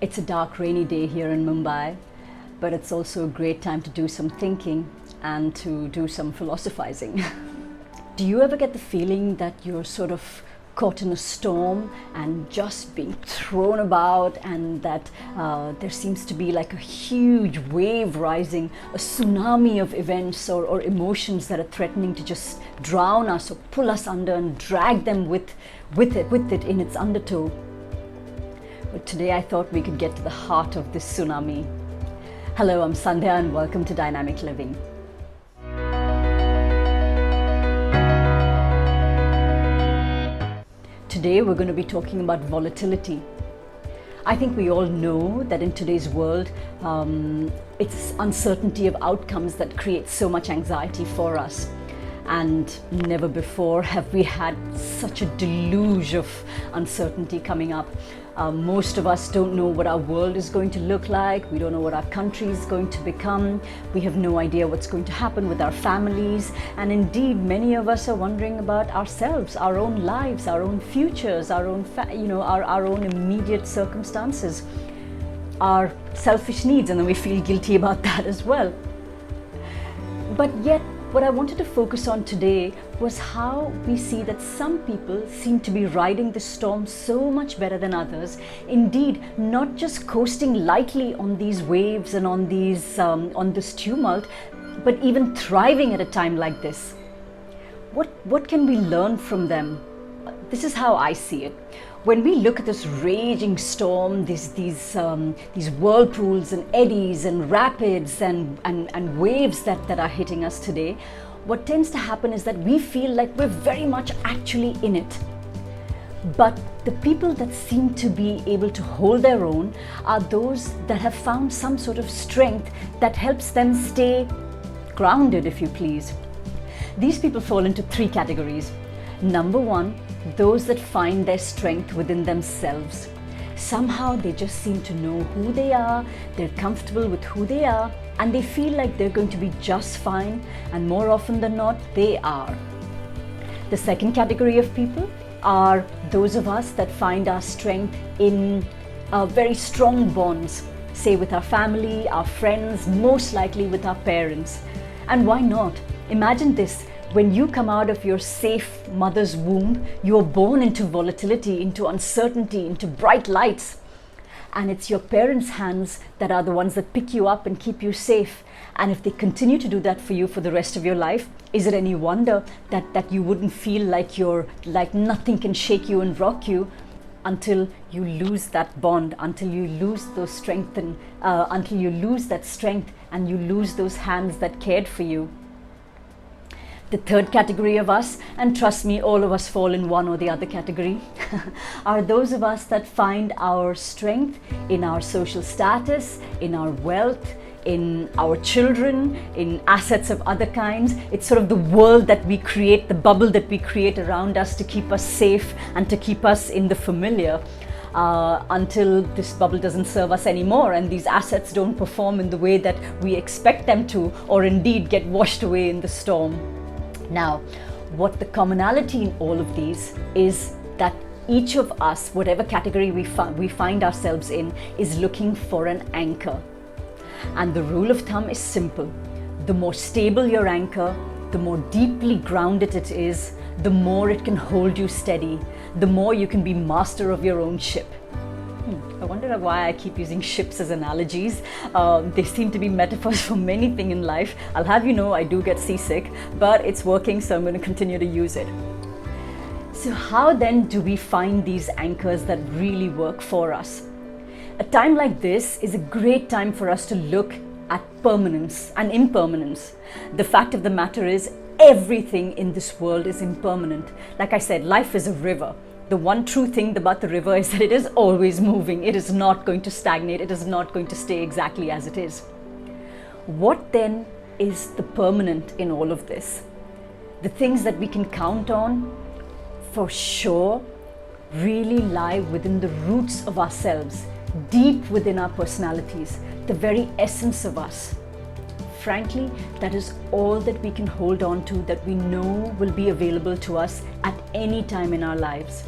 It's a dark, rainy day here in Mumbai, but it's also a great time to do some thinking and to do some philosophizing. Do you ever get the feeling that you're sort of caught in a storm and just being thrown about, and that there seems to be like a huge wave rising, a tsunami of events or emotions that are threatening to just drown us or pull us under and drag them with it in its undertow? But today I thought we could get to the heart of this tsunami. Hello, I'm Sandhya and welcome to Dynamic Living. Today we're going to be talking about volatility. I think we all know that in today's world, it's uncertainty of outcomes that creates so much anxiety for us. And never before have we had such a deluge of uncertainty coming up. Most of us don't know what our world is going to look like. We don't know what our country is going to become. We have no idea what's going to happen with our families. And indeed, many of us are wondering about ourselves, our own lives, our own futures, our own, our own immediate circumstances, our selfish needs, and then we feel guilty about that as well. But yet, what I wanted to focus on today was how we see that some people seem to be riding the storm so much better than others. Indeed, not just coasting lightly on these waves and on this tumult, but even thriving at a time like this. What can we learn from them? This is how I see it. When we look at this raging storm, these whirlpools and eddies and rapids and waves that are hitting us today, what tends to happen is that we feel like we're very much actually in it. But the people that seem to be able to hold their own are those that have found some sort of strength that helps them stay grounded, if you please. These people fall into three categories. Number one, those that find their strength within themselves. Somehow they just seem to know who they are, they're comfortable with who they are, and they feel like they're going to be just fine, and more often than not, they are. The second category of people are those of us that find our strength in very strong bonds, say with our family, our friends, most likely with our parents. And why not? Imagine this. When you come out of your safe mother's womb, you are born into volatility, into uncertainty, into bright lights. And it's your parents' hands that are the ones that pick you up and keep you safe. And if they continue to do that for you for the rest of your life, is it any wonder that you wouldn't feel like nothing can shake you and rock you until you lose that bond, until you lose those strength until you lose that strength and you lose those hands that cared for you. The third category of us, and trust me, all of us fall in one or the other category, are those of us that find our strength in our social status, in our wealth, in our children, in assets of other kinds. It's sort of the world that we create, the bubble that we create around us to keep us safe and to keep us in the familiar. Until this bubble doesn't serve us anymore and these assets don't perform in the way that we expect them to, or indeed get washed away in the storm. Now, what the commonality in all of these is that each of us, whatever category we find ourselves in, is looking for an anchor. And the rule of thumb is simple. The more stable your anchor, the more deeply grounded it is, the more it can hold you steady, the more you can be master of your own ship. I wonder why I keep using ships as analogies. They seem to be metaphors for many things in life. I'll have you know I do get seasick, but it's working, so I'm going to continue to use it. So how then do we find these anchors that really work for us? A time like this is a great time for us to look at permanence and impermanence. The fact of the matter is, everything in this world is impermanent. Like I said, life is a river. The one true thing about the river is that it is always moving. It is not going to stagnate. It is not going to stay exactly as it is. What then is the permanent in all of this? The things that we can count on, for sure, really lie within the roots of ourselves, deep within our personalities, the very essence of us. Frankly, that is all that we can hold on to, that we know will be available to us at any time in our lives.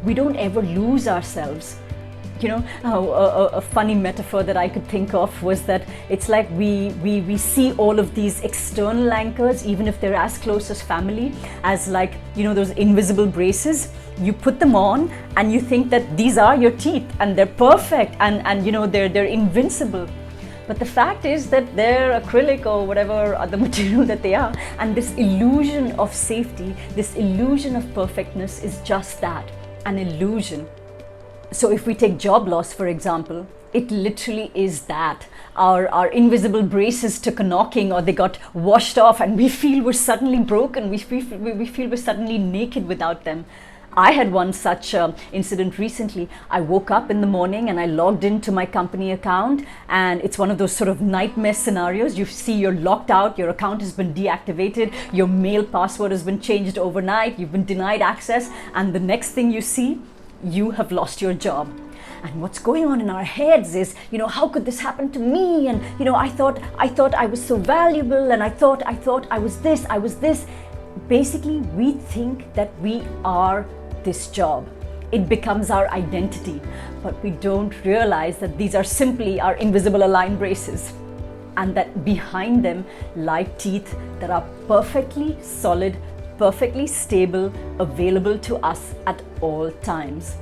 We don't ever lose ourselves. A funny metaphor that I could think of was that it's like we see all of these external anchors, even if they're as close as family, as like, those invisible braces. You put them on and you think that these are your teeth and they're perfect and they're invincible. But the fact is that they're acrylic or whatever other material that they are. And this illusion of safety, this illusion of perfectness is just that, an illusion. So if we take job loss, for example, it literally is that. Our invisible braces took a knocking, or they got washed off, and we feel we're suddenly broken. We feel we're suddenly naked without them. I had one such incident recently. I woke up in the morning and I logged into my company account, and it's one of those sort of nightmare scenarios. You see you're locked out, your account has been deactivated, your mail password has been changed overnight, you've been denied access, and the next thing you see, you have lost your job. And what's going on in our heads is, how could this happen to me? And I thought I was so valuable, and I thought I was this, I was this. Basically, we think that we are this job. It becomes our identity, but we don't realize that these are simply our invisible align braces, and that behind them lie teeth that are perfectly solid, perfectly stable, available to us at all times.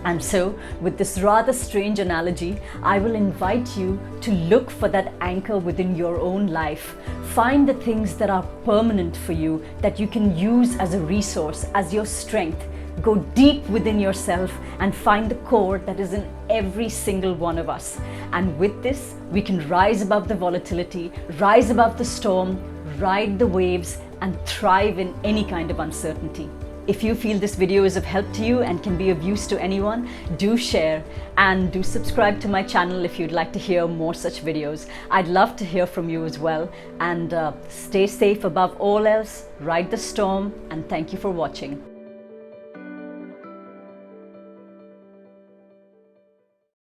And so, with this rather strange analogy, I will invite you to look for that anchor within your own life. Find the things that are permanent for you, that you can use as a resource, as your strength. Go deep within yourself and find the core that is in every single one of us. And with this, we can rise above the volatility, rise above the storm, ride the waves, and thrive in any kind of uncertainty. If you feel this video is of help to you and can be of use to anyone, do share and do subscribe to my channel if you'd like to hear more such videos. I'd love to hear from you as well. And stay safe above all else, ride the storm, and thank you for watching.